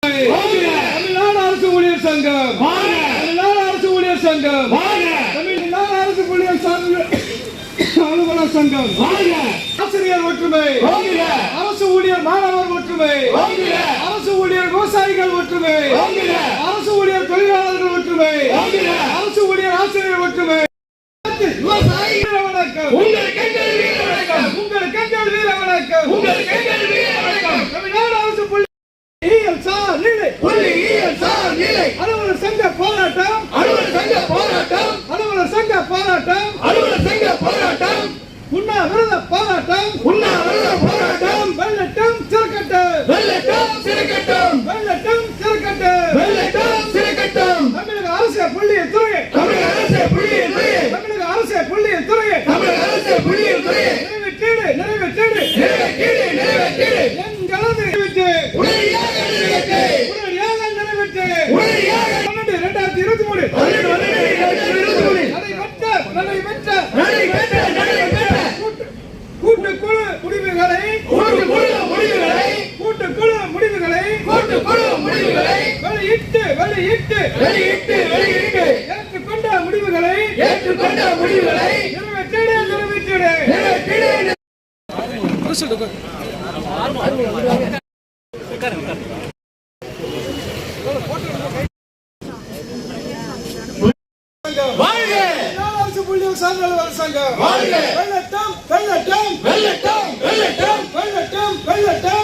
தமிழ்நாடு அரசு ஊழியர் சங்கம், தமிழ்நாடு அரசு ஊழியர் சங்கம், தமிழ்நாடு அரசு ஊழியர் அலுவலர் சங்கம், ஆசிரியர் ஒற்றுமை, அரசு ஊழியர் மாணவர் ஒற்றுமை, அரசு ஊழியர் விவசாயிகள் ஒற்றுமை, அரசு ஊழியர் தொழிலாளர்கள் ஒற்றுமை, அரசு ஊழியர் ஆசிரியர் ஒற்றுமை. வணக்கம், உங்களுக்கு எங்கள் வீர வணக்கம், உங்களுக்கு எங்கள் வீர வணக்கம், உங்களுக்கு எங்கள் வீர வணக்கம். தமிழ்நாடு அரசு புள்ளியியல் சார் நிலை, புள்ளியியல் சார் நிலை, அலுவலர் சங்க போராட்டம், அலுவலர் சங்க போராட்டம், அலுவலர் சங்க போராட்டம், அலுவலர் சங்க போராட்டம், உண்ணாவிரத போராட்டம், உண்ணாவிரத போராட்டம், வெள்ளட்டம் சிறக்கட்டும், வெள்ளட்டம் சிறக்கட்டும், வெள்ளட்டம் சிறக்கட்டும், வெள்ளட்டம் சிறக்கட்டும். தமிழக அரசு புள்ளியியல் துறை, தமிழக அரசு புள்ளியியல் துறை, தமிழக அரசு புள்ளியியல் துறை, தமிழக அரசு புள்ளியியல் துறை நிறைவேற்றீடு, நிறைவேற்றீடு, நிறைவேற்றீடு, நிறைவேற்றீடு. எங்களது நிறைவேற்று, உடனடியாக நிறைவேற்று, உடனடியாக நிறைவேற்று, உடனடியாக 12/2023 நடைபெற்ற கூட்டுக்குழு முடிவுகளை, கூட்டுக்குழு முடிவுகளை, கூட்டுக்குழு முடிவுகளை, கூட்டுக்குழு முடிவுகளை வெளியிட்டு, வெளியிட்டு, வெளியிட்டு, வெளியிட்டு ஏற்றுக்கொண்ட முடிவுகளை, ஏற்றுக்கொண்ட முடிவுகளை நிறைவேற்றிடு, நிறைவேற்றிடு, நிறைவேற்றிடு. வெள்ளட்டம், வெள்ளட்டம், வெள்ளட்டம், வெள்ளட்டம், வெள்ளட்டம், வெள்ளட்டம்.